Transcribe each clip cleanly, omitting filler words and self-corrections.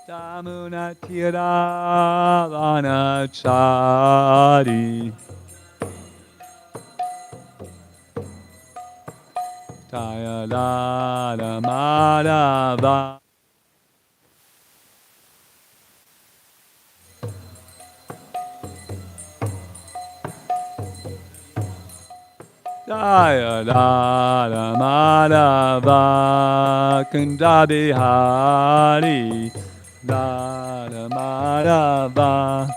Damunatiravanachari Dayalada Madhava Dayalada Madhava Kundabihari Dada Madhava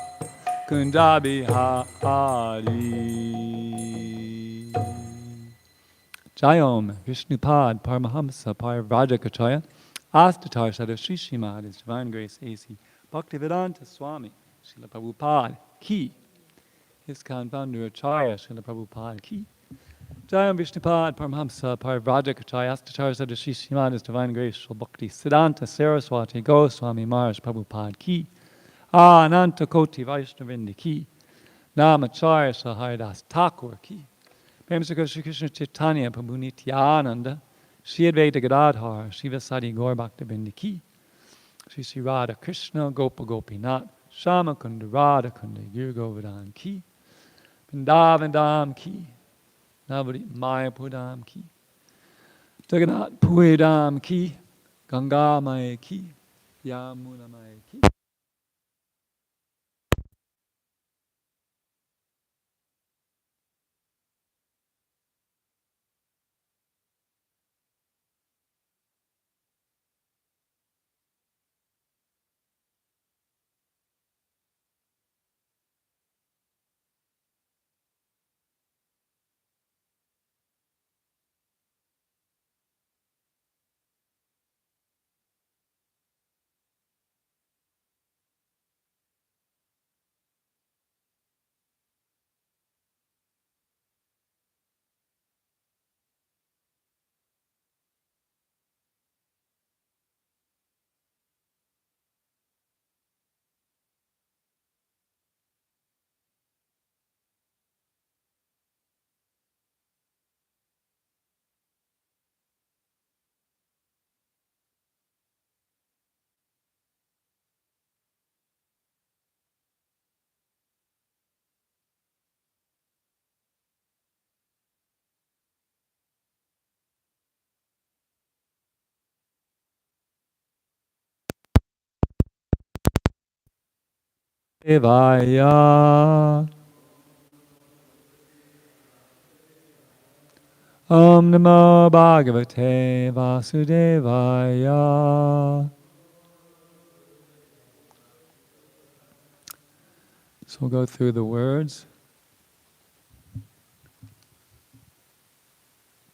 Kundabihari Jayom Vishnupad Paramahamsa Parivrajakachaya Astatar Sada Shri Śrimad His Divine Grace A.C. Bhaktivedanta Swami Srila Prabhupada Ki ISKCON founder Acharya Srila Prabhupada Ki Jayam Vishnupad Paramahamsa Parivrajakachaya Astatar Sada Shri Śrimad His Divine Grace Srila Bhakti Siddhanta Saraswati Goswami Maharaj Prabhupada Ki Ananta Koti Vaishnavindi Ki Namacharya Saharidas Thakur Ki Prem Se Shri Krishna Chaitanya Prabhu Nityananda Shri Advaita Gadadhar Shivasadi Gaur Bhaktivinoda Ki Shri Sri Radha Krishna Gopa Gopinath Shama Kunda Radha Kunda Gir Govardhan Ki Vrindavan Dham Ki Navadip Mayapur Dham Ki Jagannath Puri Dham Ki Ganga Maya Ki Yamuna Maya Ki Devaya Om Namo Bhagavate Vasudevaya. So we'll go through the words.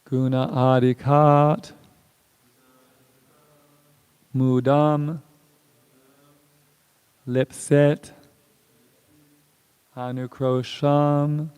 Guna Adikat Mudam Lipset Anukrosham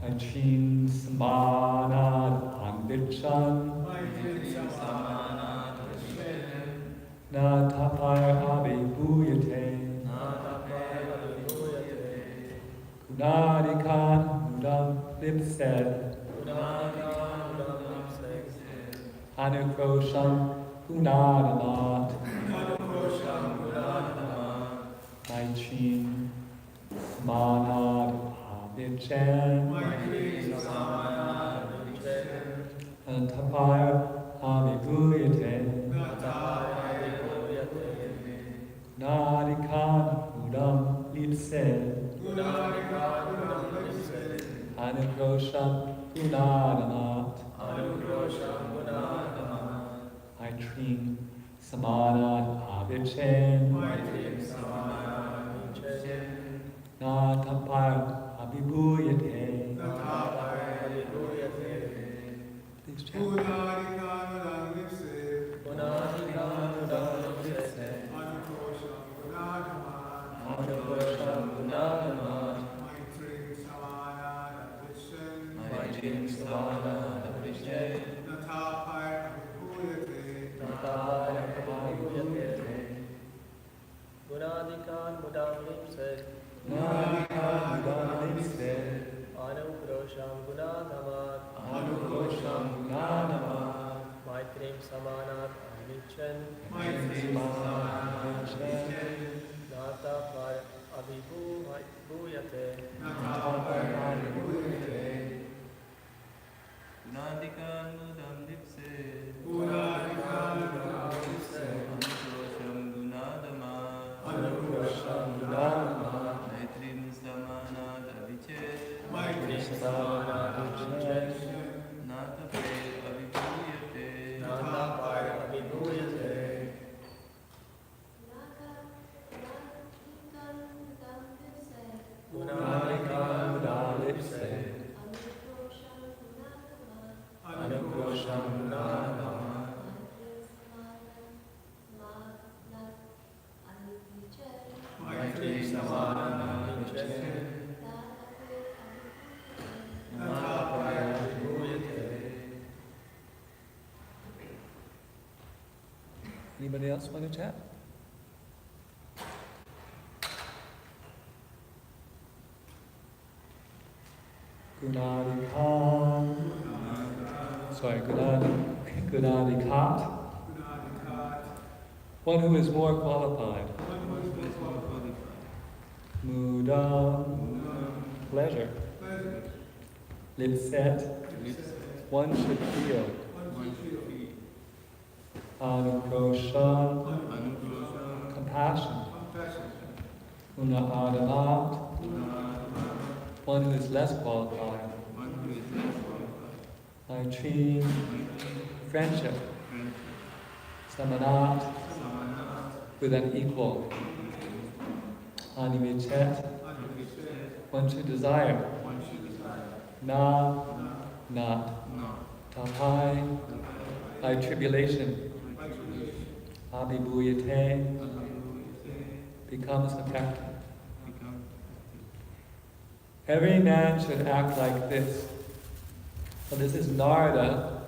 Aichin Samanad Andichan Natapar Abhibhuyate Kunadikan Mudam Lipsed Anukrosham Kunadamat Aichin Samanad Abhichan Antapaya Abhibhuyate Nadikan Mudam Lipsed Anukrosham Kunadamat Maitrim Samana Abhichen Natapar Abhibhuyate. Please chant. Gunadikan mudam lipse, Anukrosham gunadamat, Maitrim samanat anichan, Nata par abhibhuyate. Gunadikan mudam lipse, Anukrosham gunadamat, Maitrim samanat anichan, Nata par abhibhuyate. Gunadikan mudam lipse, Anukrosham gunadamat, Maitrim samanat anichan, Nata par abhibhuyate. Anybody else want to chat? Gunadikan. Sorry, Gunadikat. One who is more qualified. Muda. Pleasure. Lipset. One should feel. Anukrosha. Compassion. Adamat. One who is less qualified. Maitri. Friendship. Samanat. With an equal. Animichet. One should desire. Na. Not. Tapai. By tribulation. Abhibhuyate. Becomes affected. Every man should act like this. Well, this is Narada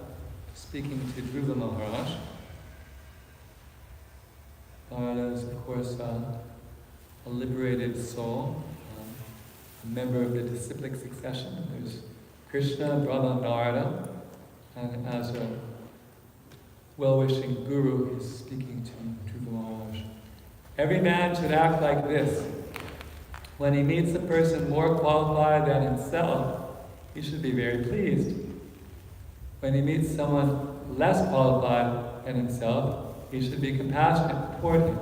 speaking to Dhruva Maharaj. Narada is, of course, a liberated soul, a member of the disciplic succession. There's Krishna, Brahma, Narada, and as a well-wishing guru, he's speaking to Dhruva Maharaj. Every man should act like this. When he meets a person more qualified than himself, he should be very pleased. When he meets someone less qualified than himself, he should be compassionate toward him.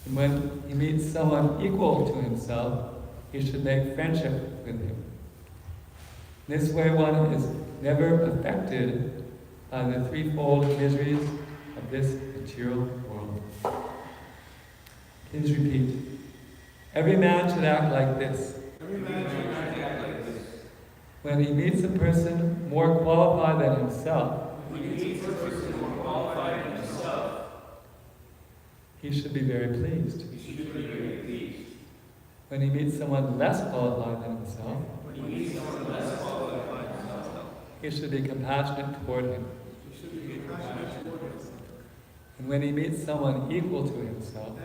And when he meets someone equal to himself, he should make friendship with him. This way one is never affected by the threefold miseries of this material world. Please repeat. Every man should act like this. When he meets a person more qualified than himself, he should be very pleased. When he meets someone less qualified than himself, he should be compassionate toward him. And when he meets someone equal to himself,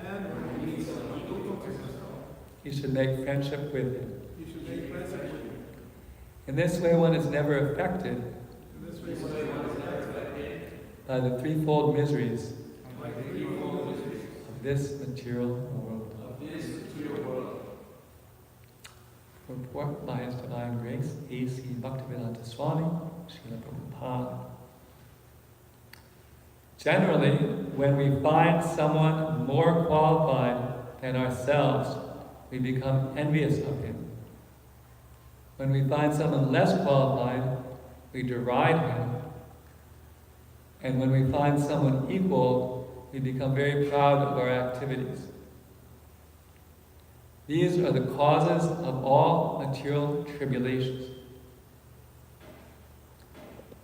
he should make friendship with him. In this way one is never affected by the threefold miseries of this material world. Purport by His Divine Grace, A.C. Bhaktivedanta Swami, Srila Prabhupada. Generally, when we find someone more qualified than ourselves, we become envious of him. When we find someone less qualified, we deride him. And when we find someone equal, we become very proud of our activities. These are the causes of all material tribulations.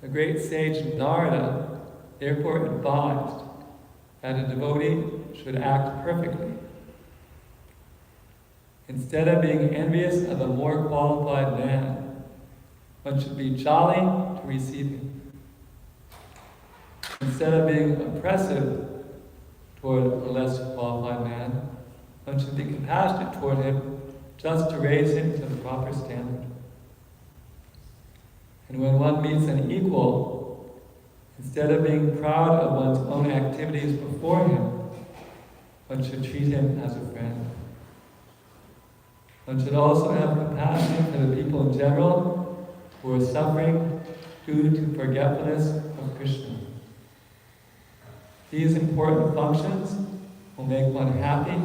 The great sage Narada therefore advised that a devotee should act perfectly. Instead of being envious of a more qualified man, one should be jolly to receive him. Instead of being oppressive toward a less qualified man, one should be compassionate toward him just to raise him to the proper standard. And when one meets an equal, instead of being proud of one's own activities before him, one should treat him as a friend. One should also have compassion for the people in general who are suffering due to forgetfulness of Krishna. These important functions will make one happy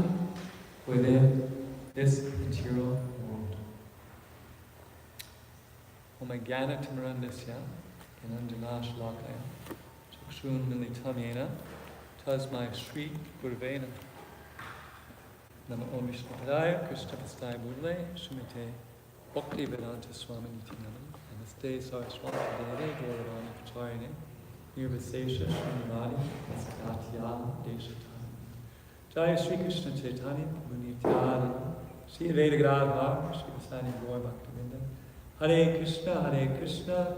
within this material world. Om Jnana Timirandasya Gyananjana Shalakaya Chakshun Militamena Tasmai Shri Gurvena Nama Om Vishnupadaya Krishna Pastai Murle Shumite Bhakti Vedanta Swami Nitinam Namaste Saraswati Deve Gauravani Pacharine Nirvasesha Srinivadi Sagatya Deshatani Jaya Shri Krishna Chaitanya Munityananda Shri Vedagadhar Shri Vasani Gaur Bhaktivinda Hare Krishna,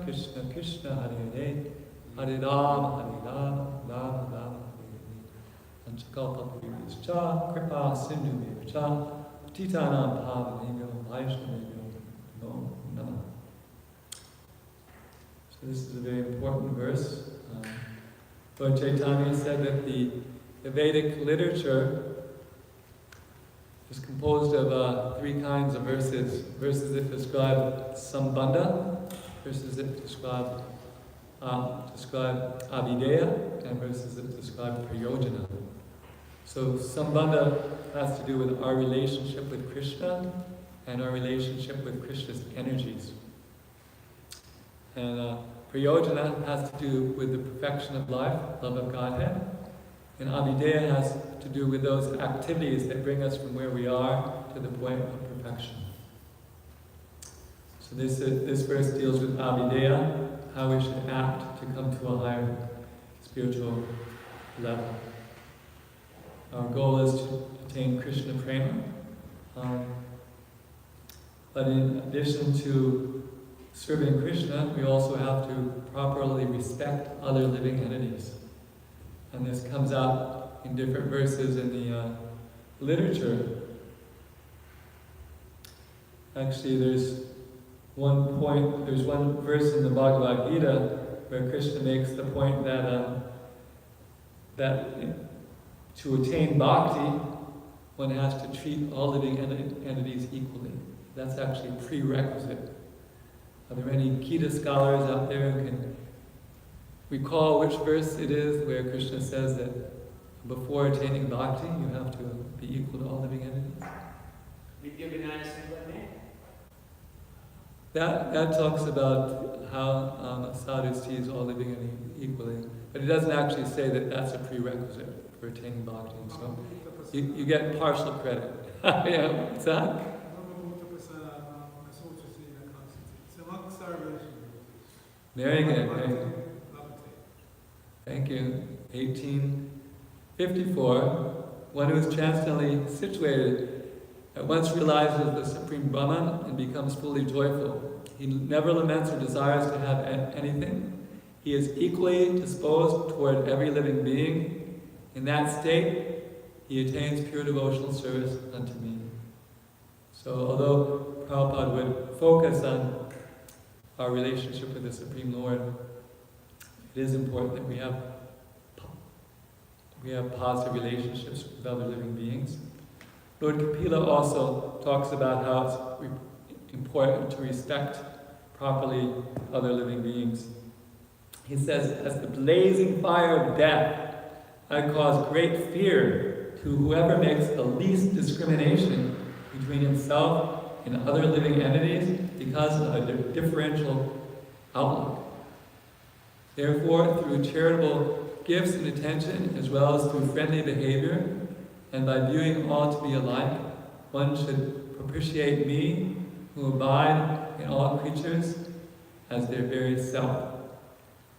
Krishna Krishna, Hare Hare, Hare Rama, Rama Rama, Hare Hare. Anchakalpapurischa, Kripa Sindhu Titanam Pavanebhyo, Vaishnavebhyo, Namo Namah. So this is a very important verse. Lord Chaitanya said that the Vedic literature is composed of three kinds of verses. Verses that describe sambandha, verses that describe avideya, and verses that describe prayojana. So sambandha has to do with our relationship with Krishna and our relationship with Krishna's energies. And prayojana has to do with the perfection of life, love of Godhead. And avideya has to do with those activities that bring us from where we are to the point of perfection. So this verse deals with avideya, how we should act to come to a higher spiritual level. Our goal is to attain Krishna prema. But in addition to serving Krishna, we also have to properly respect other living entities. And this comes out in different verses in the literature. Actually, there's one verse in the Bhagavad Gita where Krishna makes the point that to attain bhakti, one has to treat all living entities equally. That's actually a prerequisite. Are there any Gita scholars out there who can recall which verse it is where Krishna says that before attaining bhakti, you have to be equal to all living entities? That talks about how sadhu sees all living entities equally, but it doesn't actually say that that's a prerequisite for attaining bhakti. So you get partial credit. Yeah, what's that? Very good. Very good. Thank you. 1854, one who is transcendently situated at once realizes the Supreme Brahman and becomes fully joyful. He never laments or desires to have anything. He is equally disposed toward every living being. In that state, he attains pure devotional service unto me. So although Prabhupada would focus on our relationship with the Supreme Lord, it is important that we have positive relationships with other living beings. Lord Kapila also talks about how it's important to respect properly other living beings. He says, as the blazing fire of death, I cause great fear to whoever makes the least discrimination between himself and other living entities because of a differential outlook. Therefore, through charitable gifts and attention, as well as through friendly behavior, and by viewing all to be alike, one should propitiate me, who abide in all creatures, as their very self.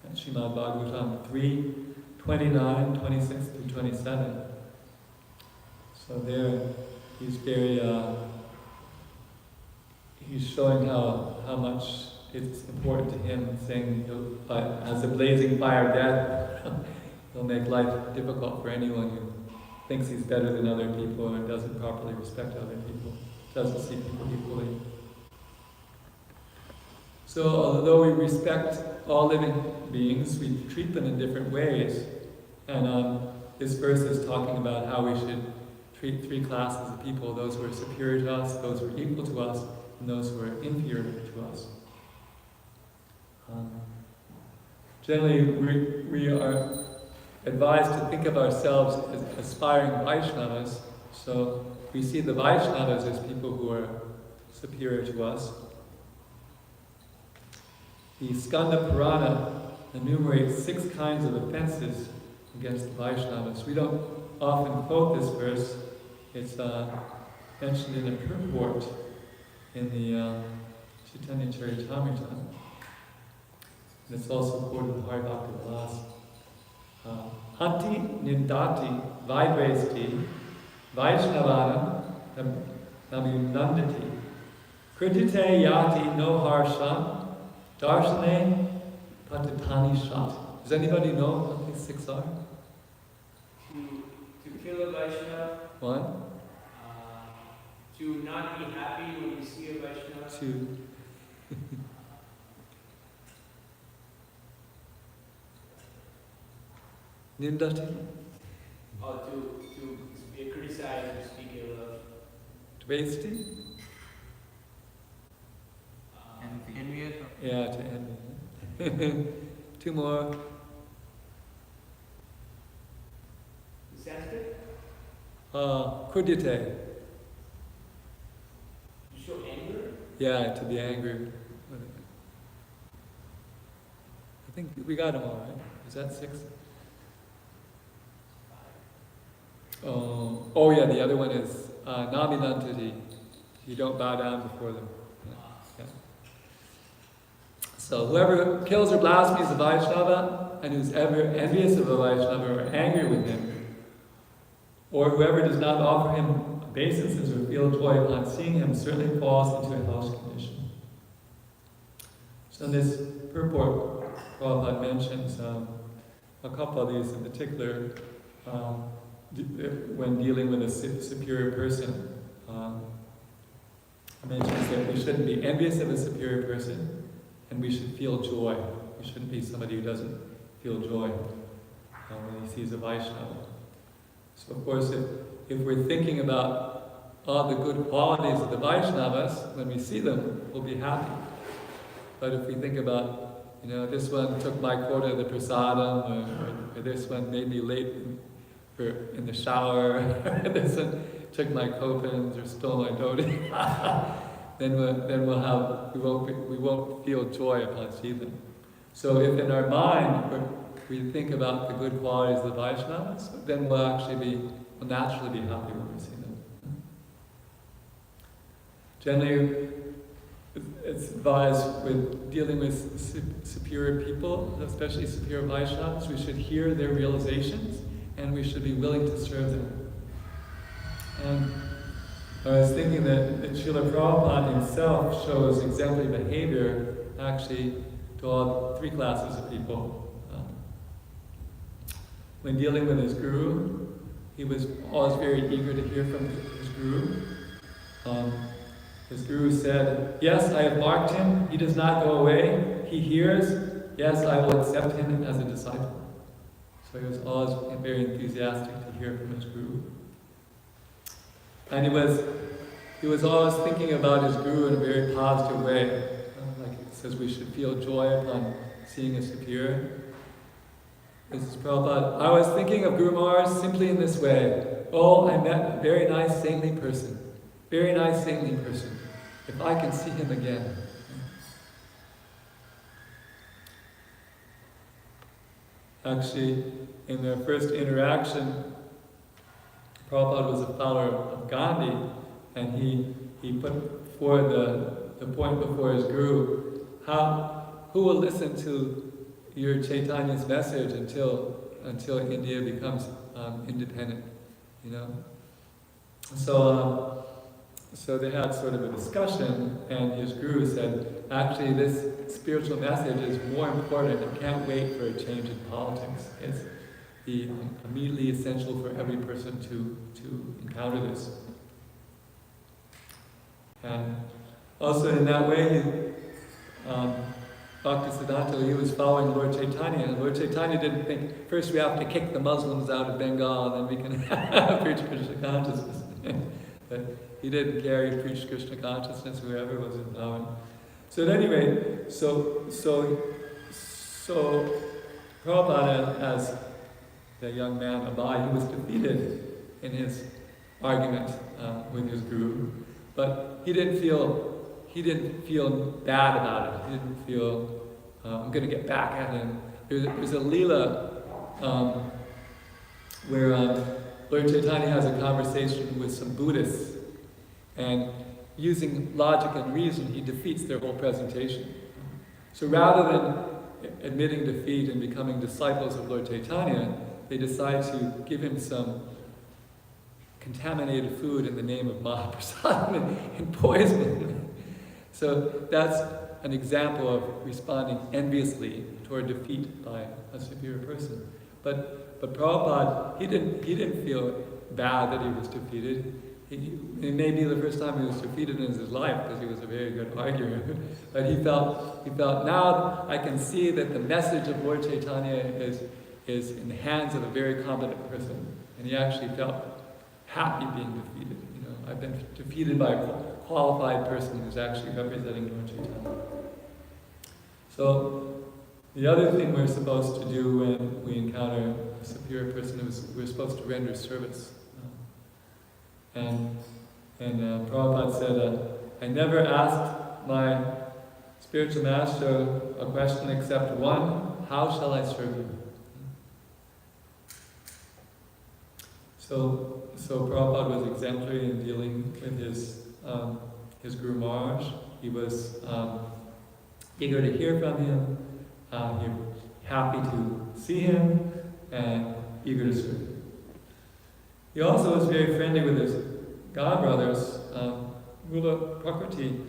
That's Śrimad Bhāgavatam 3, 29, 26 through 27. So there, he's very, he's showing how much it's important to him, saying, as a blazing fire of death, he'll make life difficult for anyone who thinks he's better than other people and doesn't properly respect other people, doesn't see people equally. So although we respect all living beings, we treat them in different ways. And this verse is talking about how we should treat three classes of people: those who are superior to us, those who are equal to us, and those who are inferior to us. Generally, we are advised to think of ourselves as aspiring Vaishnavas. So we see the Vaishnavas as people who are superior to us. The Skanda Purana enumerates 6 kinds of offenses against the Vaishnavas. We don't often quote this verse. It's mentioned in a purport in the Chaitanya Charitamrita. And it's also quoted in Bhagavatam Vilas. Hanti nindati vaidvesti Vaishnavanam naminandati Kritite yati no harshan darshane patitani shat. Does anybody know what these 6 are? To kill a Vaishnava. 1. To not be happy when you see a Vaishnava. 2. Nindati. To be criticized or speak ill of. Dvesti. Envious. Yeah, to envy. 2 more. Sanskrit? Kudite. You show anger? Yeah, to be angry. I think we got them all, right? Is that 6? Oh yeah, the other one is naminantati. You don't bow down before them. Yeah. So whoever kills or blasphemes a Vaishnava, and who's ever envious of a Vaishnava or angry with him, or whoever does not offer him obeisances or feel joy upon seeing him, certainly falls into a hellish condition. So in this purport, Prabhupada mentions a couple of these in particular. When dealing with a superior person, mentions that we shouldn't be envious of a superior person, and we should feel joy. We shouldn't be somebody who doesn't feel joy when he sees a Vaishnava. So of course, if we're thinking about all the good qualities of the Vaishnavas, when we see them, we'll be happy. But if we think about, this one took my quota of the prasadam, or this one made me late in the shower, this one took my kopans or stole my dhoti, then we won't feel joy upon seeing them. So if in our mind we think about the good qualities of the Vaishnavas, then we'll naturally be happy when we see them. Generally, it's advised with dealing with superior people, especially superior Vaishnavas, we should hear their realizations and we should be willing to serve them. And I was thinking that Srila Prabhupada himself shows exemplary behavior actually to all 3 classes of people. When dealing with his guru, he was always very eager to hear from his guru. His guru said, "Yes, I have marked him. He does not go away. He hears. Yes, I will accept him as a disciple." So he was always very enthusiastic to hear from his guru. And he was always thinking about his guru in a very positive way. Like it says, we should feel joy upon seeing a superior. This is Prabhupada. I was thinking of Guru Maharaj simply in this way. Oh, I met a very nice saintly person. Very nice saintly person. If I can see him again. Actually, in their first interaction, Prabhupada was a follower of Gandhi, and he put forward the point before his guru, who will listen to your Chaitanya's message until India becomes independent, you know? So they had sort of a discussion, and his guru said, actually this spiritual message is more important. It can't wait for a change in politics. It's immediately essential for every person to encounter this. And also in that way, Bhaktisiddhanta, he was following Lord Chaitanya, and Lord Chaitanya didn't think, first we have to kick the Muslims out of Bengal, and then we can preach Krishna consciousness. But he didn't care, he preached Krishna consciousness, whoever was in power. So at any rate, so Prabhupada, as the young man Abai, he was defeated in his argument with his guru, but he didn't feel bad about it. He didn't feel, I'm going to get back at him. There's a Leela where Lord Chaitanya has a conversation with some Buddhists, and using logic and reason, he defeats their whole presentation. So rather than admitting defeat and becoming disciples of Lord Chaitanya, they decide to give him some contaminated food in the name of Mahaprasad and poison him. So that's an example of responding enviously toward defeat by a superior person. But Prabhupada, he didn't feel bad that he was defeated. It may be the first time he was defeated in his life, because he was a very good arguer. But he felt now I can see that the message of Lord Chaitanya is in the hands of a very competent person, and he actually felt happy being defeated. You know, I've been defeated by a qualified person who's actually representing Lord Chaitanya. So the other thing we're supposed to do when we encounter a superior person is we're supposed to render service. And Prabhupada said, I never asked my spiritual master a question except one: how shall I serve you? So Prabhupada was exemplary in dealing with his Guru Maharaj. He was eager to hear from him, he was happy to see him, and eager to serve him. He also was very friendly with his god brothers. Mula Prakriti,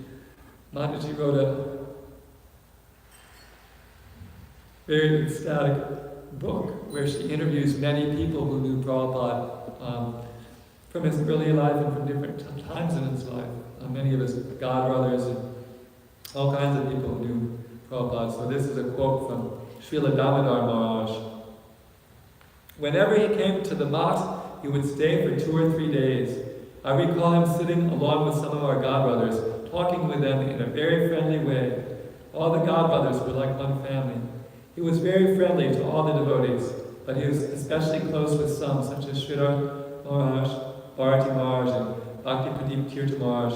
Mataji wrote a very ecstatic book where she interviews many people who knew Prabhupada from his early life and from different times in his life. Many of his god brothers and all kinds of people who knew Prabhupada. So this is a quote from Srila Damodar Maharaj. Whenever he came to the mat, he would stay for 2 or 3 days. I recall him sitting along with some of our god brothers, talking with them in a very friendly way. All the god brothers were like one family. He was very friendly to all the devotees, but he was especially close with some, such as Sridhar Maharaj, Bharati Maharaj, and Bhakti Pradeep Tirtha Maharaj,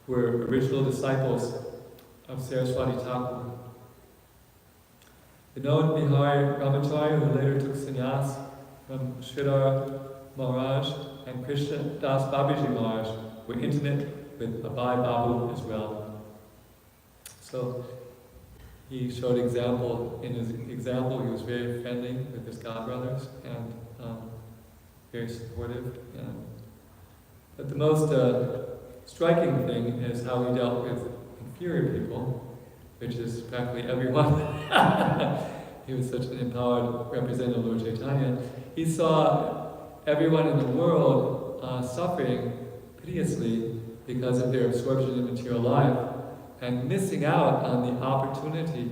who were original disciples of Saraswati Thakur. Vinod Bihari Ramacharya, who later took sannyas from Sridhar Maharaj, and Krishna Das Babaji Maharaj were intimate with Abai Babu as well. So he showed example. In his example, he was very friendly with his god brothers and very supportive. But the most striking thing is how he dealt with inferior people, which is practically everyone. He was such an empowered representative of Lord Chaitanya. He saw everyone in the world suffering piteously because of their absorption in material life and missing out on the opportunity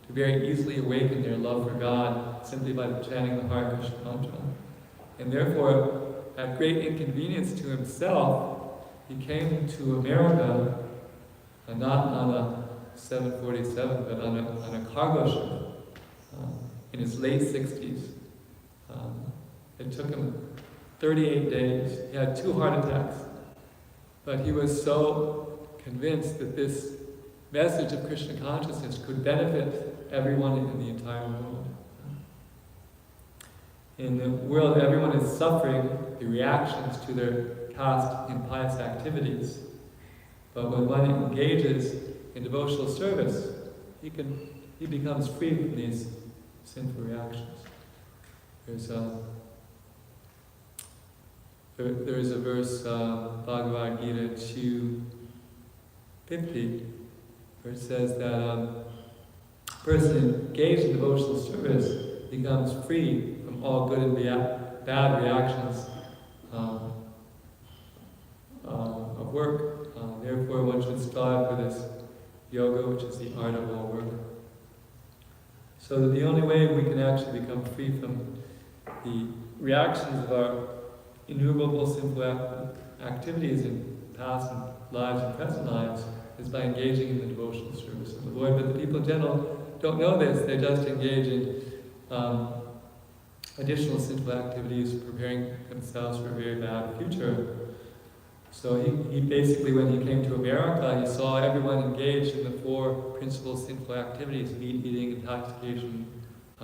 to very easily awaken their love for God simply by chanting the Hare Krishna mantra. And therefore, at great inconvenience to himself, he came to America, not on a 747, but on a cargo ship in his late 60s. It took him 38 days. He had 2 heart attacks. But he was so convinced that this message of Krishna consciousness could benefit everyone in the entire world. In the world, everyone is suffering the reactions to their past impious activities. But when one engages in devotional service, he becomes free from these sinful reactions. There is a verse, Bhagavad Gita 2:50, where it says that a person engaged in devotional service becomes free from all good and bad reactions of work. Therefore, one should strive for this yoga, which is the art of all work. So that the only way we can actually become free from the reactions of our innumerable sinful activities in past lives and present lives is by engaging in the devotional service of the Lord. But the people in general don't know this. They just engage in additional sinful activities, preparing themselves for a very bad future. So he basically, when he came to America, he saw everyone engaged in the four principal sinful activities: meat eating, intoxication,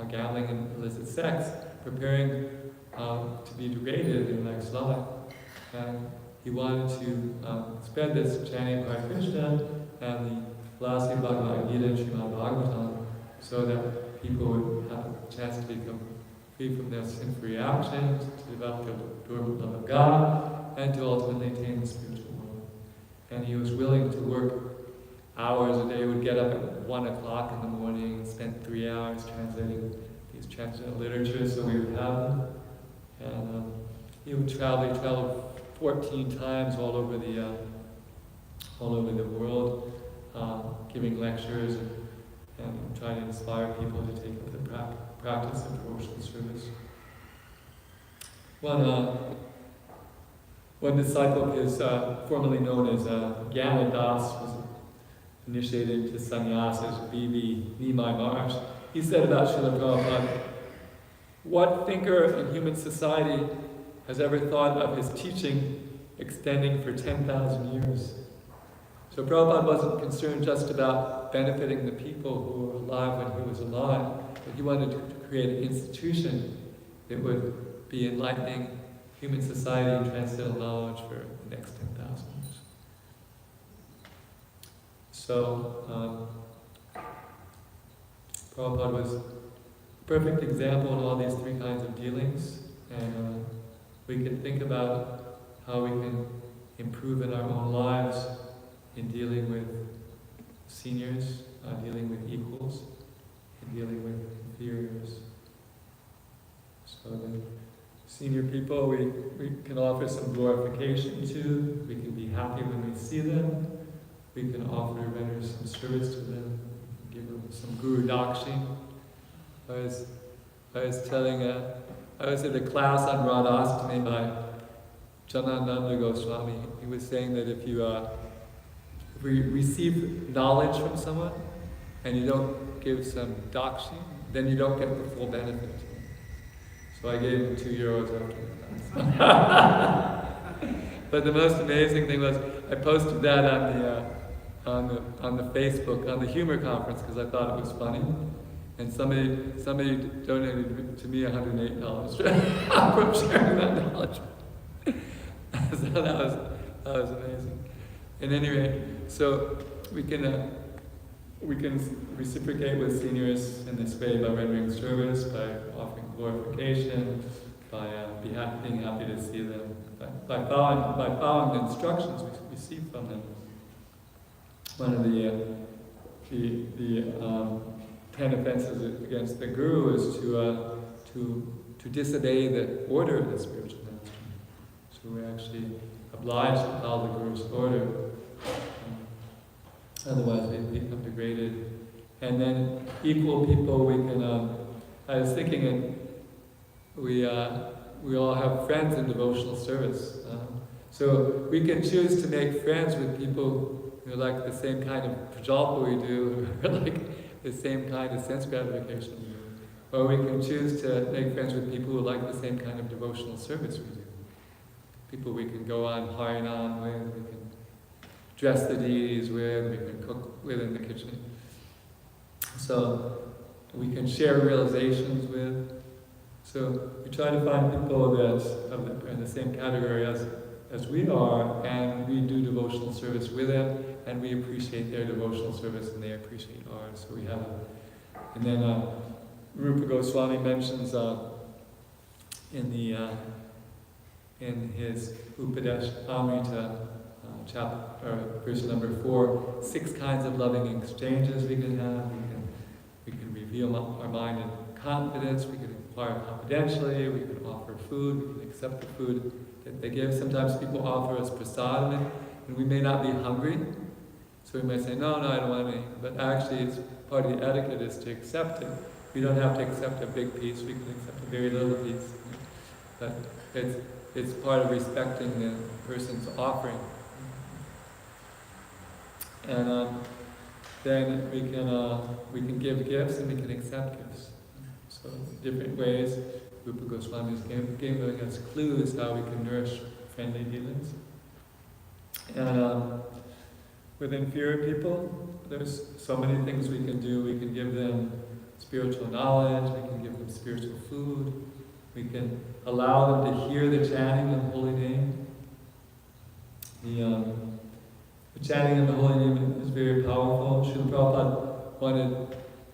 gambling, and illicit sex, preparing to be degraded in the next life. And he wanted to spread this chanting Hare Krishna and the philosophy of Bhagavad Gita and Śrimad Bhāgavatam, so that people would have a chance to become free from their sinful reactions, to develop the adorable love of God, and to ultimately attain the spiritual world. And he was willing to work hours a day. He would get up at 1 o'clock in the morning and spend 3 hours translating these transcendental literatures so we would have them. And he would travel 14 times all over the world, giving lectures and trying to inspire people to take up the practice of devotional service. One disciple of his, formerly known as Dasa, was initiated into sannyas as B.V. Nimai Maharaj. He said about Srila Prabhupada, "What thinker in human society has ever thought of his teaching extending for 10,000 years?" So Prabhupada wasn't concerned just about benefiting the people who were alive when he was alive, but he wanted to create an institution that would be enlightening human society and transcendental knowledge for the next 10,000 years. So, Prabhupada was a perfect example in all these three kinds of dealings, and we can think about how we can improve in our own lives in dealing with seniors, dealing with equals, and dealing with inferiors. So the senior people we can offer some glorification to, we can be happy when we see them, we can render some service to them, give them some Guru Dakshi. I was at a class on Radhastami by Janananda Goswami. He was saying that if we receive knowledge from someone and you don't give some dakshi, then you don't get the full benefit. So I gave him €2 after that. But the most amazing thing was I posted that on the Facebook on the humor conference because I thought it was funny, and somebody donated to me $108 from sharing that knowledge. So that was amazing. At any rate, so we can reciprocate with seniors in this way by rendering service, by offering glorification, by being happy to see them, by following the instructions we receive from them. One of the 10 offenses against the Guru is to disobey the order of the spiritual master. So we're actually obliged to follow the Guru's order. Otherwise we become degraded. And then equal people we can, I was thinking we all have friends in devotional service. So we can choose to make friends with people who like the same kind of prajalpa we do, who like the same kind of sense gratification we do. Or we can choose to make friends with people who like the same kind of devotional service we do. People we can go on Harinam with, we can dress the deities with, we can cook with in the kitchen. So we can share realizations with, So we try to find people that are in the same category as we are, and we do devotional service with them, and we appreciate their devotional service, and they appreciate ours. So we have, and then Rupa Goswami mentions in his Upadesh Amrita chapter, verse number 4, 6 kinds of loving exchanges we can have. We can reveal our mind in confidence. We can inquire confidentially. We can offer food. We can accept the food that they give. Sometimes people offer us prasadam, and we may not be hungry, so we may say, no, I don't want any. But actually, it's part of the etiquette is to accept it. We don't have to accept a big piece. We can accept a very little piece. But it's part of respecting the person's offering. And then we can give gifts and we can accept gifts. So different ways. Rupa Goswami is giving us clues how we can nourish friendly dealings. And with inferior people, there's so many things we can do. We can give them spiritual knowledge. We can give them spiritual food. We can allow them to hear the chanting of the holy name. The chanting of the holy name is very powerful. Srila Prabhupada wanted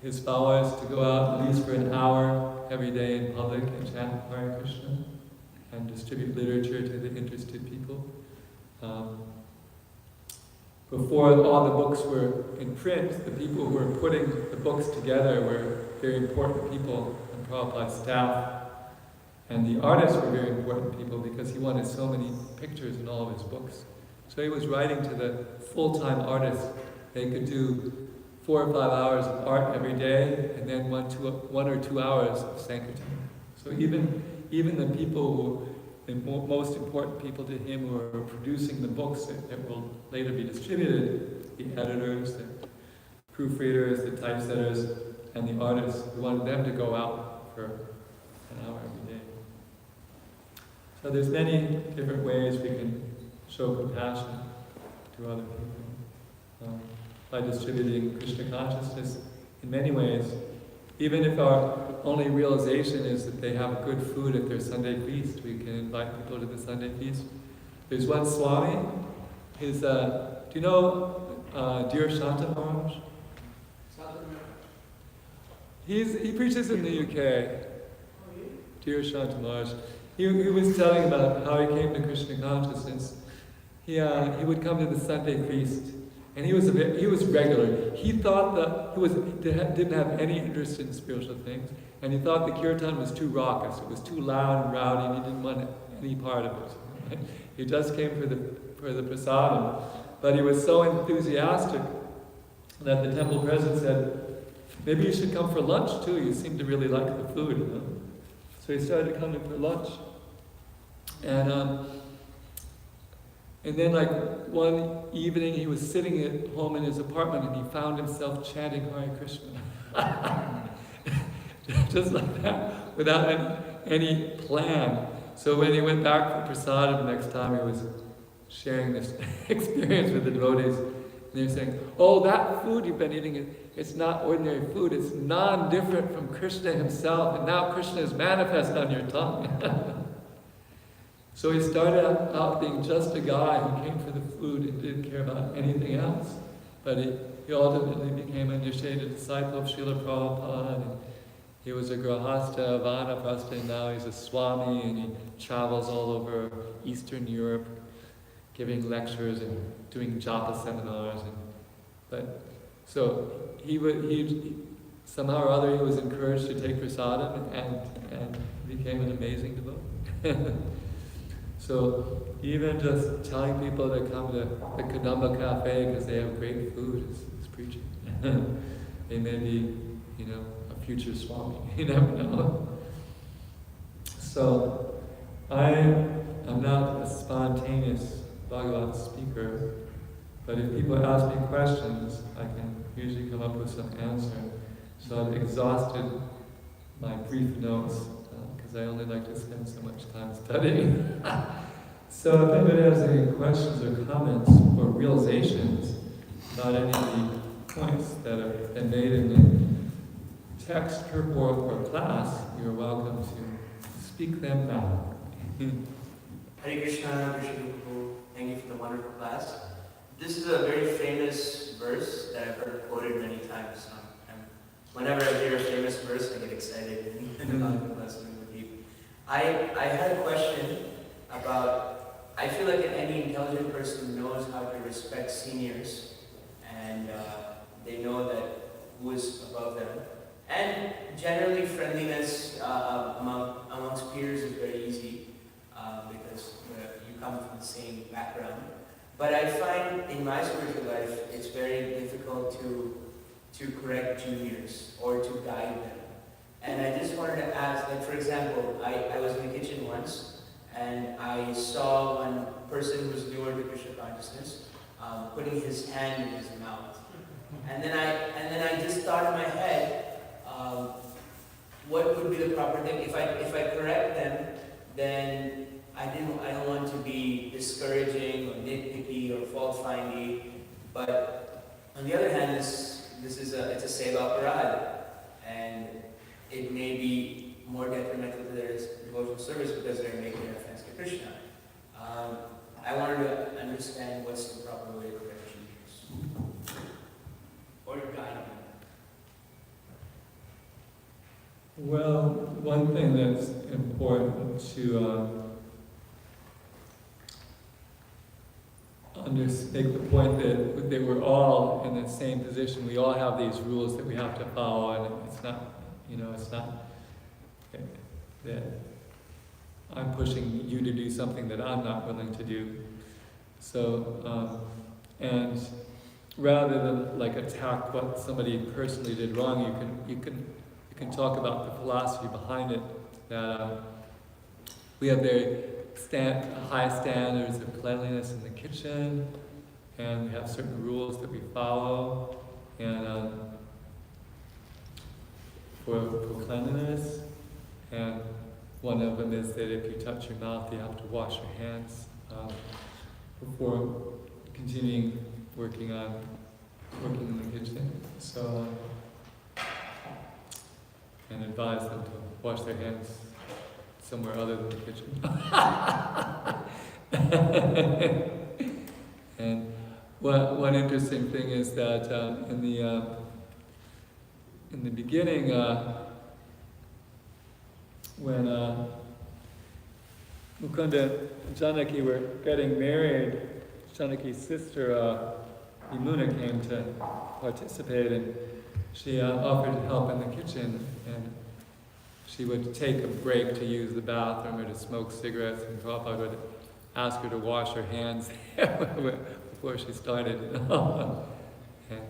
his followers to go out at least for an hour every day in public and chant Hare Krishna and distribute literature to the interested people. Before all the books were in print, the people who were putting the books together were very important people on Prabhupada's staff. And the artists were very important people because he wanted so many pictures in all of his books. So he was writing to the full-time artists. They could do 4 or 5 hours of art every day, and then 1 or 2 hours of Sankirtan. So even the people the most important people to him who are producing the books that will later be distributed, the editors, the proofreaders, the typesetters, and the artists, he wanted them to go out for an hour every day. So there's many different ways we can show compassion to other people. By distributing Krishna consciousness in many ways, even if our only realization is that they have good food at their Sunday feast, we can invite people to the Sunday feast. There's one Swami, do you know Dear Shanta Maharaj? He preaches in the UK. Dear Shanta Maharaj. He was telling about how he came to Krishna consciousness. He would come to the Sunday feast, and he was regular. He thought that didn't have any interest in spiritual things, and he thought the kirtan was too raucous. It was too loud and rowdy, and he didn't want any part of it. Right? He just came for the prasadam, but he was so enthusiastic that the temple president said, "Maybe you should come for lunch too. You seem to really like the food." You know? So he started coming for lunch, and then one evening he was sitting at home in his apartment and he found himself chanting Hare Krishna. Just like that, without any plan. So when he went back for prasadam the next time, he was sharing this experience with the devotees. And they were saying, "Oh, that food you've been eating, it's not ordinary food, it's non-different from Krishna himself, and now Krishna is manifest on your tongue." So he started out being just a guy who came for the food and didn't care about anything else. But he ultimately became an initiated disciple of Srila Prabhupada. And he was a grahasta, vanaprastha, and now he's a swami, and he travels all over Eastern Europe, giving lectures and doing japa seminars. So he somehow or other he was encouraged to take prasadam and became an amazing devotee. So even just telling people to come to the Kadamba Cafe because they have great food is preaching. They may be, a future Swami. You never know. So I am not a spontaneous Bhagavad speaker, but if people ask me questions, I can usually come up with some answer. So I've exhausted my brief notes because I only like to spend so much time studying. So if anybody has any questions or comments or realizations about any of the points that have been made in the text, purport, or class, you're welcome to speak them back. Hare Krishna, Krishna Guru. Thank you for the wonderful class. This is a very famous verse that I've heard quoted many times. Whenever I hear a famous verse, I get excited and about listening with you. I had a question about, I feel like any intelligent person knows how to respect seniors, and they know that who is above them. And generally friendliness amongst peers is very easy because you come from the same background. But I find in my spiritual life, it's very difficult to correct juniors or to guide them. And I just wanted to ask, like for example, I was in the kitchen once and I saw one person who was newer to Krishna consciousness putting his hand in his mouth. And then I just thought in my head, what would be the proper thing? If I correct them, then I don't want to be discouraging or nitpicky or fault-finding. But on the other hand, it's a seva aparad, and it may be more detrimental to their devotional service because they're making an offense to Krishna. I wanted to understand what's the proper way to correct juniors or to guide them. Well, one thing that's important to make the point that we're all in the same position. We all have these rules that we have to follow, and it's not that I'm pushing you to do something that I'm not willing to do. So, and rather than like attack what somebody personally did wrong, you can talk about the philosophy behind it. That we have very high standards of cleanliness in the kitchen, and we have certain rules that we follow, and for cleanliness. And one of them is that if you touch your mouth, you have to wash your hands before continuing working in the kitchen. So, and advise them to wash their hands somewhere other than the kitchen. And one interesting thing is that in the beginning, when Mukunda and Janaki were getting married, Janaki's sister Yamuna came to participate, and she offered help in the kitchen, and she would take a break to use the bathroom or to smoke cigarettes, and Prabhupada would ask her to wash her hands before she started. And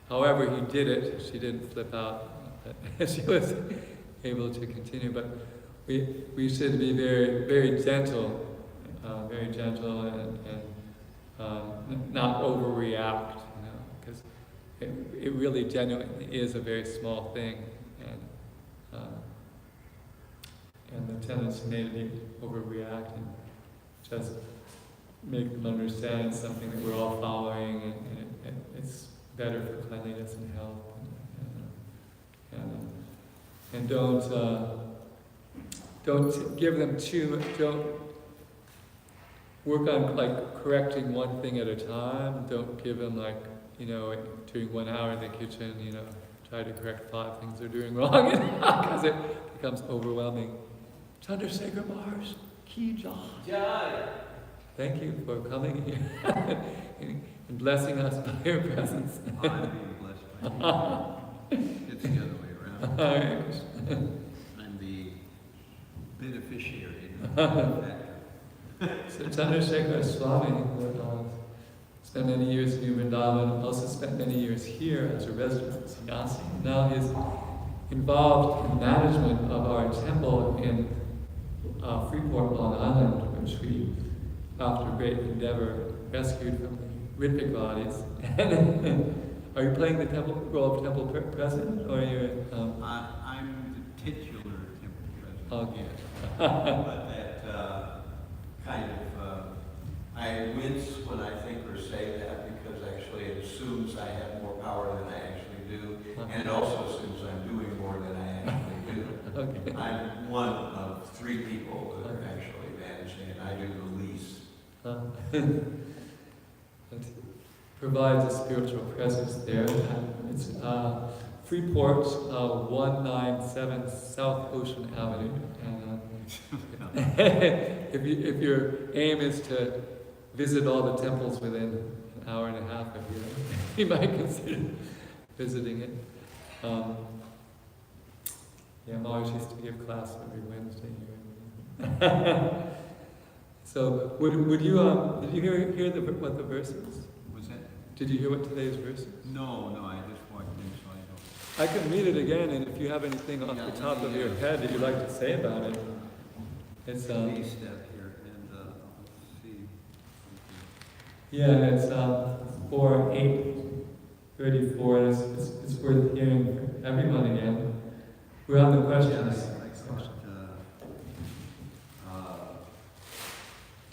however he did it, she didn't flip out. She was able to continue. But we should be very, very gentle, and not overreact, because it really genuinely is a very small thing, and the tendency may be overreact and just make them understand something that we're all following, and it's better for cleanliness and health, and don't give them don't work on like correcting one thing at a time. Don't give them like, during 1 hour in the kitchen, try to correct 5 things they're doing wrong, because it becomes overwhelming. Chandrasekhar Maharaj, Ki Jai. Thank you for coming here and blessing us by your presence. I'm being blessed by you. It's the other way around. I'm the beneficiary, not the factor. So Chandrasekhar Swami spent many years in Vrindavan, also spent many years here as a resident sannyasi. Now he's involved in management of our temple in Freeport, Long Island, which we, after great endeavor, rescued from the Ritvic bodies. Are you playing the role of temple president, or are you? I'm the titular temple president. Okay. But that kind of, I wince when I think or say that, because actually it assumes I have more power than I actually do, and it also assumes I'm doing more than I actually do. do. Okay. I'm one of 3 people that are actually managing, and I do the least. It provides a spiritual presence there. And it's Freeport, 197 South Ocean Avenue. And if your aim is to visit all the temples within an hour and a half of you, you might consider visiting it. Yeah, Mars used to give class every Wednesday here. So, would you did you hear what the verse is? Was that? Did you hear what today's verse is? No, I just walked in, so I don't. I can read it again, and if you have anything off the top of your head that you'd like to say about it, it's The B step here, and let's see. yeah, it's 4:8:34. It's worth hearing for everyone again. We're on the questions.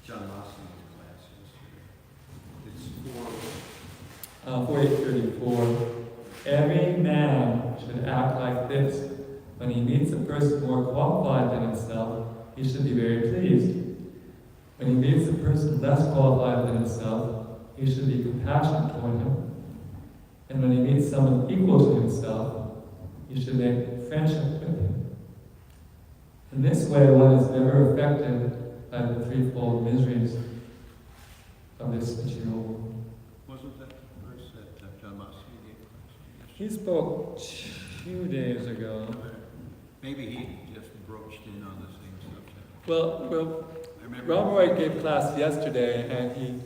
John Mossman's class yesterday. It's 4:8:34. Every man should act like this. When he meets a person more qualified than himself, he should be very pleased. When he meets a person less qualified than himself, he should be compassionate toward him. And when he meets someone equal to himself, he should make friendship with him. In this way, one is never affected by the threefold miseries of this material world. Wasn't that the verse that John Mossman gave us? He spoke 2 days ago. Maybe he just broached in on the same subject. Well, I remember. Ram Roy gave class yesterday, and he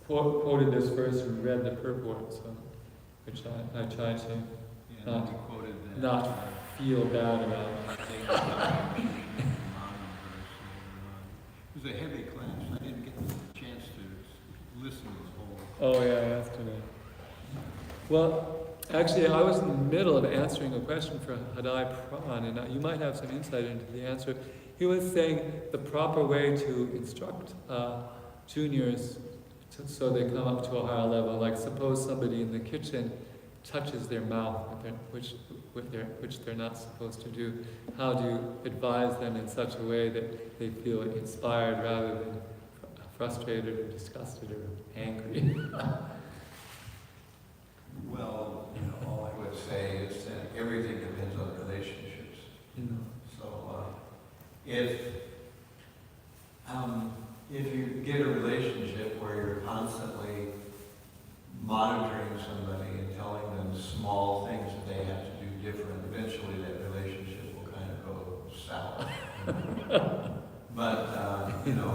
quoted this verse and read the purport, so which I tried to Yeah, he quoted that. not feel bad about. It was a heavy class. I didn't get the chance to listen to the whole. Oh yeah, yesterday. Well, actually, I was in the middle of answering a question for Hadai Pran, and you might have some insight into the answer. He was saying the proper way to instruct juniors so they come up to a higher level. Like suppose somebody in the kitchen touches their mouth, which they're not supposed to do. How do you advise them in such a way that they feel inspired rather than frustrated or disgusted or angry? Well, all I would say is that everything depends on relationships. So, if you get a relationship where you're constantly monitoring somebody and telling them small things that they have to do different, eventually that relationship will kind of go south. But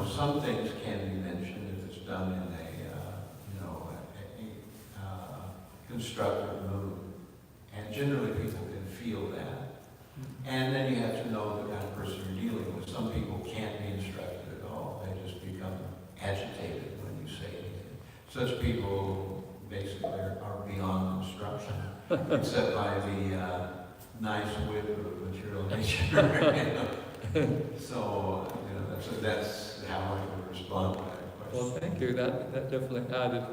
some things can be mentioned if it's done in a constructive mood, and generally people can feel that. And then you have to know the kind of person you're dealing with. Some people can't be instructed at all; they just become agitated when you say anything. Such people basically are beyond instruction, except by the nice whip of material nature. So that's how I would respond to that question. Well, thank you. That definitely added.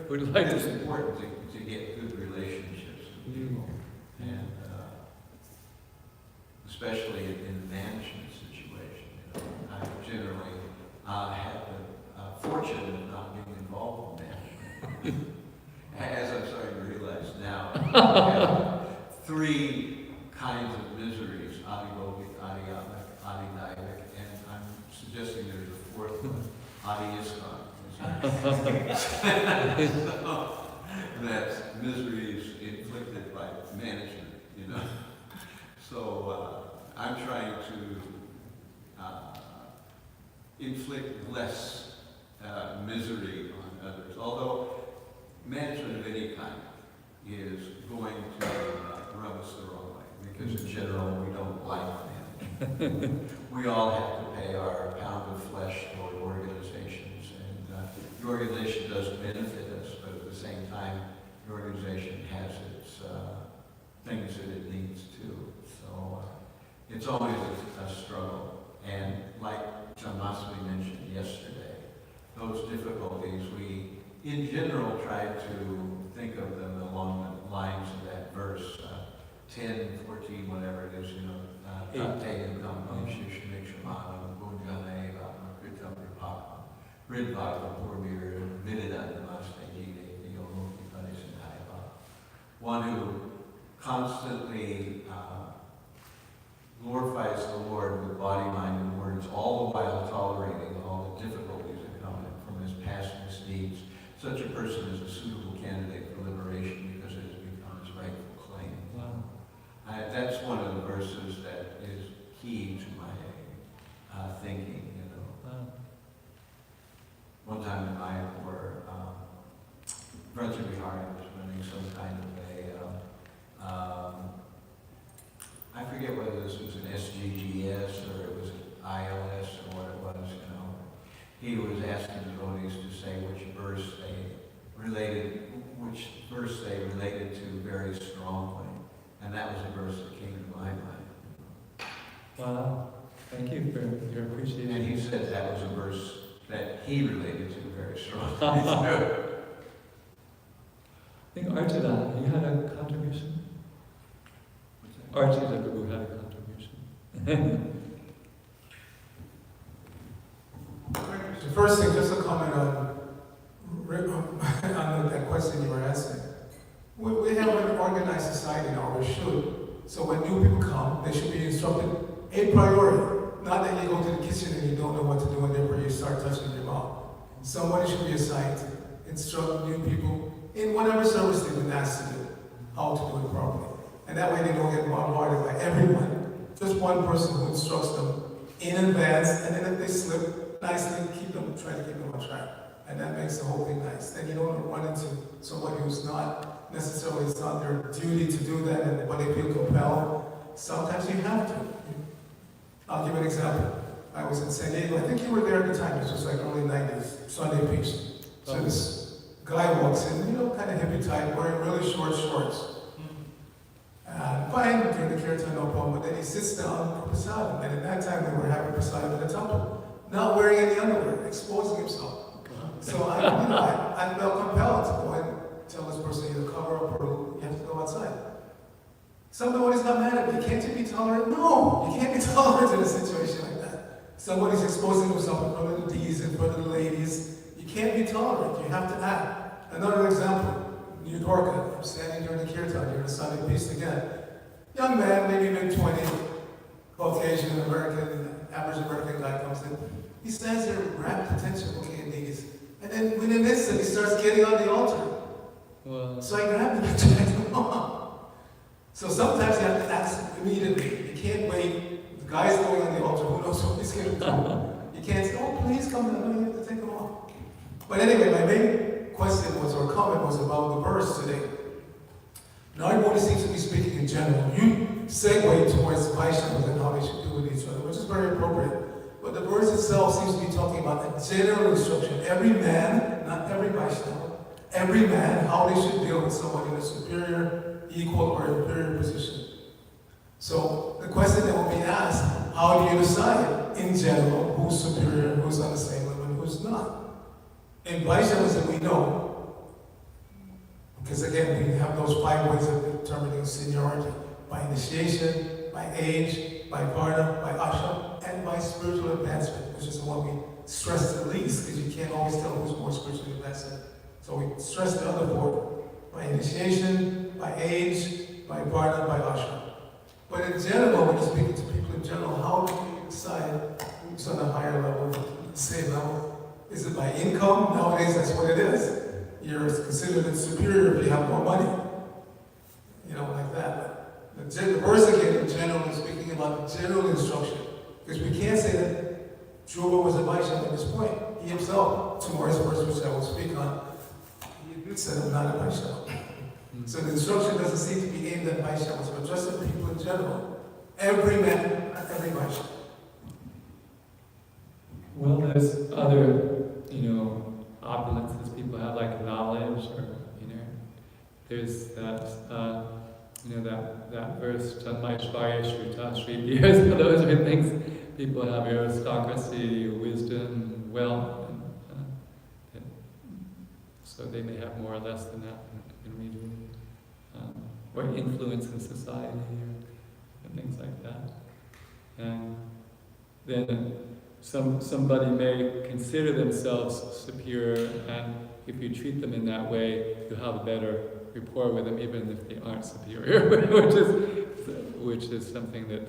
Would like It's to. important to get good relationships with people, and especially in a management situation. I generally had the fortune of not being involved in management. As I'm starting to realize now, I have 3 kinds of miseries: adilogic, adiatic, adidaic, and I'm suggesting there's a 4th one, ISKCON. So, that's miseries inflicted by management, So I'm trying to inflict less misery on others. Although management of any kind is going to rub us the wrong way, because in general we don't like management. We all have to pay our pound of flesh toward organizations, and the organization does benefit us, but at the same time, the organization has its things that it needs too. So it's always a struggle. And like John Mossman mentioned yesterday, those difficulties, we in general try to think of them along the lines of that verse, 10, 14, whatever it is, Tate Kampa, Shishnik Shamana, Gunjana, Krsna-Krpa, Ridvaka, Purmir, Vididan, Namaste, Jide, Yomuki, Panisandaiva. One who constantly glorifies the Lord with body, mind, and words, all the while tolerating all the difficulties that come from his past misdeeds. Such a person is a suitable candidate for liberation because it has become his rightful claim. Wow. That's one of the verses that is key to my thinking. Wow. One time in Mayapur, Vrajavihari was running some kind of I forget whether this was an SGGS or it was an ILS or what it was, He was asking the devotees to say which verse they related to very strongly. And that was a verse that came to my mind. Wow. Thank you for your appreciation. And he said that was a verse that he related to very strongly. I think Archana, you had a contribution? Archana Prabhu had a contribution. The first thing, just a comment on that question you were asking. We have an organized society now, we should. So when new people come, they should be instructed a priority. Not that you go to the kitchen and you don't know what to do and therefore you start touching your mouth. Somebody should be assigned to instruct new people in whatever service they've been asked to do, how to do it properly. And that way they don't get bombarded by everyone. Just one person who instructs them in advance, and then if they slip, nicely try to keep them on track. And that makes the whole thing nice. Then you don't run into somebody who's not necessarily, it's not their duty to do that, and when they feel compelled, sometimes you have to. I'll give an example. I was in San Diego, I think you were there at the time, this was like early 90s, Sunday Peace. So this guy walks in, kind of hippie type, wearing really short shorts. Fine, during the kirtan, no problem, but then he sits down for prasadam, and at that time they were having prasadam in the temple. Not wearing any underwear, exposing himself. So I felt compelled to go and tell this person either cover up or you have to go outside. Some devotees got mad at me. Can't you be tolerant? No, you can't be tolerant in a situation like that. Somebody's exposing himself in front of the D's, in front of the ladies. You can't be tolerant. You have to act. Another example, New York, I'm standing during the kirtan, during the Sunday Peace again. Young man, maybe mid-20, Caucasian American, average American guy comes in. He stands there, rapt attention, looking at these. And then within an instant, he starts getting on the altar. Wow. So I grabbed him and dragged him on. So sometimes you have to act immediately. You can't wait. The guy's going on the altar, who knows what he's going to do. You can't say, oh, please come down, you have to take him off. But anyway, my main question or comment was about the verse today. Now everybody seems to be speaking in general. You segue towards Vaishnavas and how they should do with each other, which is very appropriate. But the verse itself seems to be talking about a general instruction. Every man, not every Vaishnava, every man, how they should deal with someone in a superior, equal, or inferior position. So the question that will be asked, how do you decide in general who's superior, who's on the same level, and who's not? In Vaishnavas, we know, because again, we have those 5 ways of determining seniority: by initiation, by age, by varna, by ashram, and by spiritual advancement, which is the one we stress the least, because you can't always tell who's more spiritually advanced. So we stress the other 4: by initiation, by age, by varna, by ashram. But in general, when you're speaking to people in general, how do you decide who's on a higher level, the same level? Is it by income? Nowadays, that's what it is. You're considered superior if you have more money. Like that. But the verse again, in general, is speaking about general instruction. Because we can't say that Dhruva was a Vaishnava at this point. He himself, tomorrow's verse, which I will speak on, he said, I'm not a Vaishnava. So the instruction doesn't seem to be aimed at Vaishnavas, but just at people in general. Every man, not every Vaishnava. Well, there's other, opulences people have, like knowledge, or, there's that, that verse, Tanmaishvarya Shruta Shri. So those are things people have: aristocracy, wisdom, wealth, and so they may have more or less than that, and we do. or influence in society and things like that. And then somebody may consider themselves superior, and if you treat them in that way, you'll have a better rapport with them, even if they aren't superior, which is something that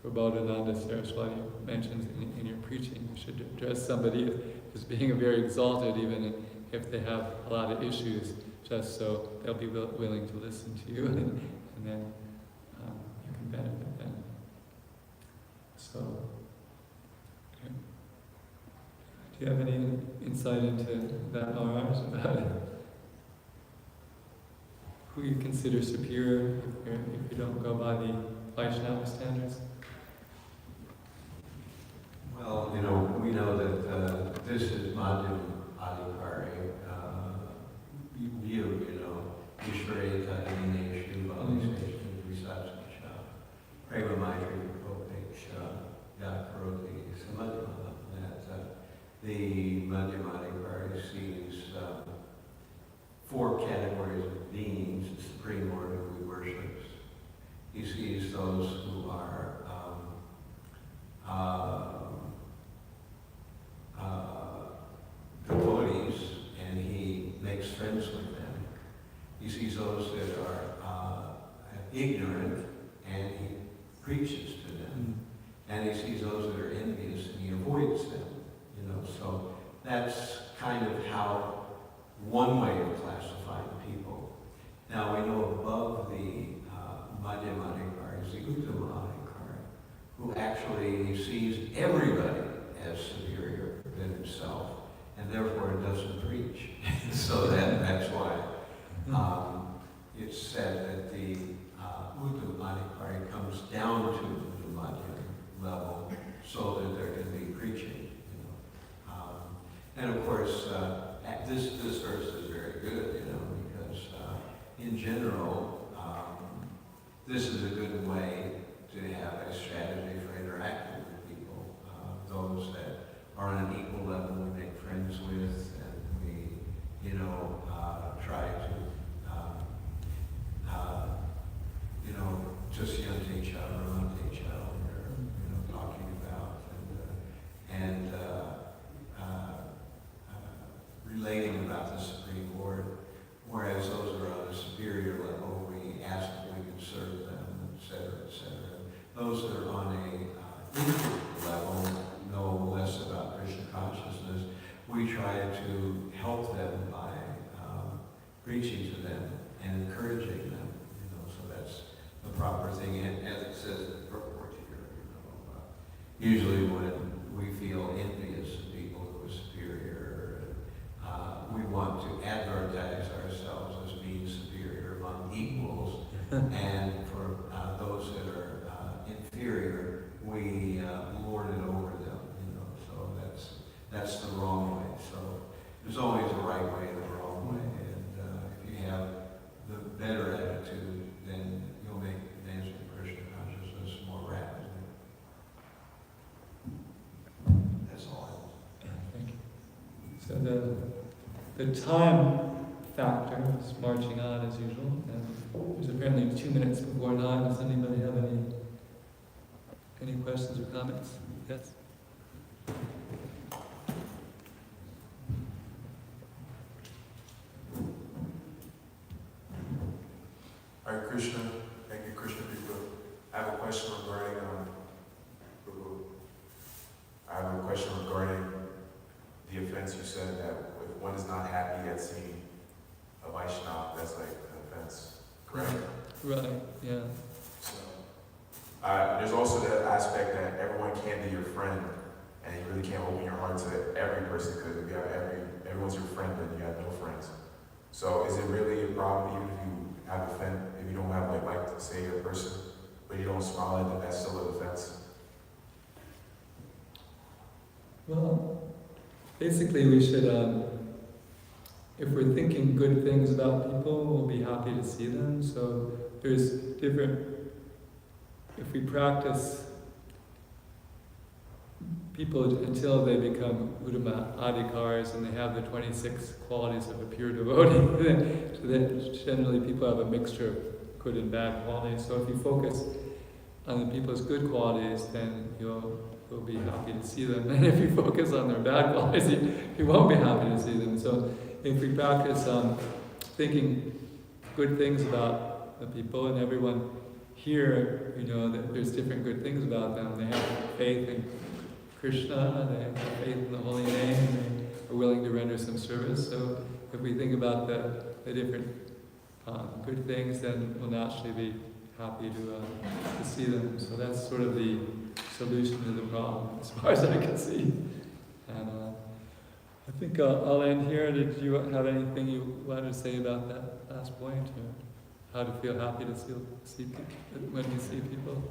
Prabodhananda Saraswati mentions in your preaching. You should address somebody as being very exalted, even if they have a lot of issues, just so they'll be willing to listen to you, and then you can benefit them. So, okay. Do you have any insight into that, Maharaj, about who you consider superior if you don't go by the Vaishnava standards? Well, we know that this is Madhyam Adhikari view, Ishvareta Dineshu Baliseshu Visascha Prema Maitri Propeksha Yakaroti Samadhyama, that the Madhyam Adhikari sees four categories of beings, the Supreme Lord who he worships. He sees those who are devotees, and he makes friends with them. He sees those that are ignorant, and he preaches to them. And he sees those that are envious, and he avoids them. So that's kind of how one way of classifying people. Now we know above the Madhyam Adhikari is the Uttama Adhikari, who actually sees everybody as superior than himself, and therefore doesn't preach. So that's why it's said that the Uttama Adhikari comes down to the Madhyam level so that there can be preaching. And of course, this verse is very good, because in general, this is a good way to have a strategy for interacting with people. Those that are on an equal level we make friends with, and we, try to, just yante each other, talking about, and relating about the Supreme Lord, whereas those that are on a superior level, we ask if we can serve them, etc., etc. Those that are on a equal level know less about Krishna consciousness. We try to help them by preaching to them and encouraging them. So that's the proper thing. And as it says in the purport here, usually when we feel envious of people who are superior, we want to advertise ourselves as being superior among equals, and for those that are inferior, we lord it over them. So that's the wrong way. So there's always a right way and a wrong way, and if you have the better attitude, then you'll make advancement of Krishna consciousness more rapidly. That's all I want. Thank you. So the time factor is marching on as usual, and there's apparently 2 minutes before 9. Does anybody have any questions or comments? Yes? Hare Krishna, thank you, Krishna people. I have a question regarding the offense you said that if one is not happy at seeing a Vaishnava, that's like an offense, correct? Right, yeah. So, there's also that aspect that everyone can't be your friend, and you really can't open your heart to every person, because if you have everyone's your friend, then you have no friends. So is it really a problem even if you have if you don't have like to say a person, but you don't smile at them, that's still an offense? Well, basically we should, if we're thinking good things about people, we'll be happy to see them. So there's if we practice people until they become Uttama Adhikaris and they have the 26 qualities of a pure devotee, so that generally people have a mixture good and bad qualities. So if you focus on the people's good qualities, then you'll be happy to see them. And if you focus on their bad qualities, you won't be happy to see them. So if we practice thinking good things about the people, and everyone here, that there's different good things about them. They have faith in Krishna, they have faith in the holy name, and they are willing to render some service. So if we think about the different good things, then we'll naturally be happy to see them. So that's sort of the solution to the problem, as far as I can see. And I think I'll end here. Did you have anything you wanted to say about that last point, or how to feel happy to see people, when you see people?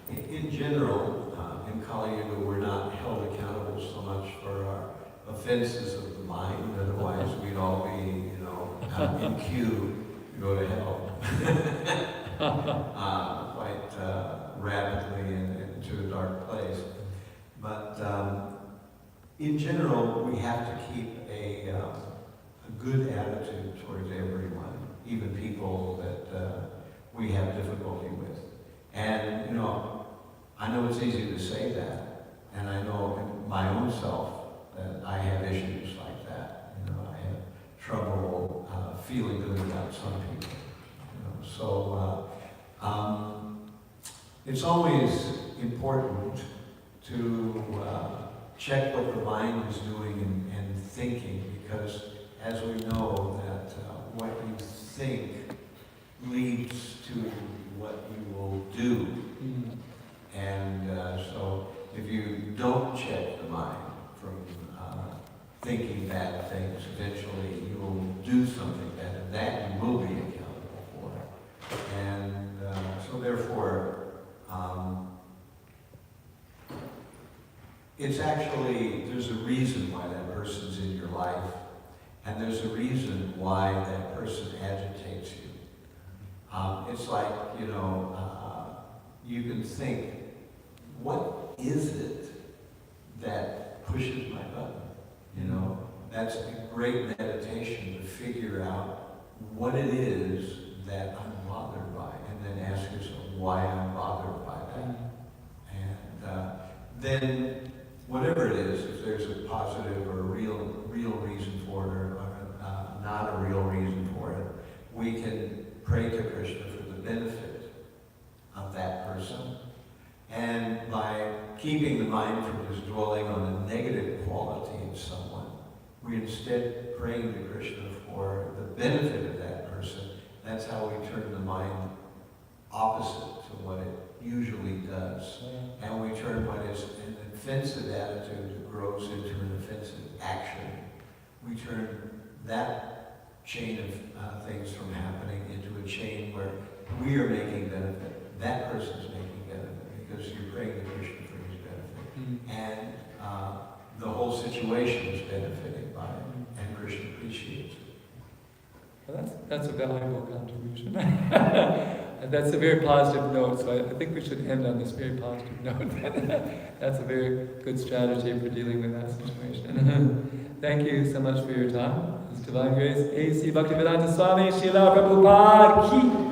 In general, in Kali Yuga, we're not held accountable so much for our offenses of the mind. Otherwise, we'd all be, in queue to go to hell quite rapidly and to a dark place. But in general, we have to keep a good attitude towards everyone, even people that we have difficulty with. And, I know it's easy to say that, and I know in my own self that I have issues like that. I have trouble feeling good about some people. So it's always important to check what the mind is doing and thinking, because as we know that what you think leads to what you will do. And so if you don't check the mind from thinking bad things, eventually you will do something bad, and that you will be accountable for. And so therefore, it's actually, there's a reason why that person's in your life, and there's a reason why that person agitates you. It's like, you can think, what is it that pushes my button? That's a great meditation to figure out what it is that I'm bothered by, and then ask yourself why I'm bothered by that. And then whatever it is, if there's a positive or a real reason for it, or not a real reason for it, we can pray to Krishna for the benefit of that person. And by keeping the mind from just dwelling on the negative quality of someone, we instead praying to Krishna for the benefit of that person. That's how we turn the mind opposite to what it usually does. And we turn what is an offensive attitude that grows into an offensive action. We turn that chain of things from happening into a chain where we are making benefit, that person's making benefit, because you're praying to Krishna for his benefit. And the whole situation is benefited by it, and Krishna appreciates it. Well, that's a valuable contribution. And that's a very positive note, so I think we should end on this very positive note. That's a very good strategy for dealing with that situation. Thank you so much for your time. It's Divine Grace, A.C. Bhaktivedanta Swami Srila Prabhupada Ki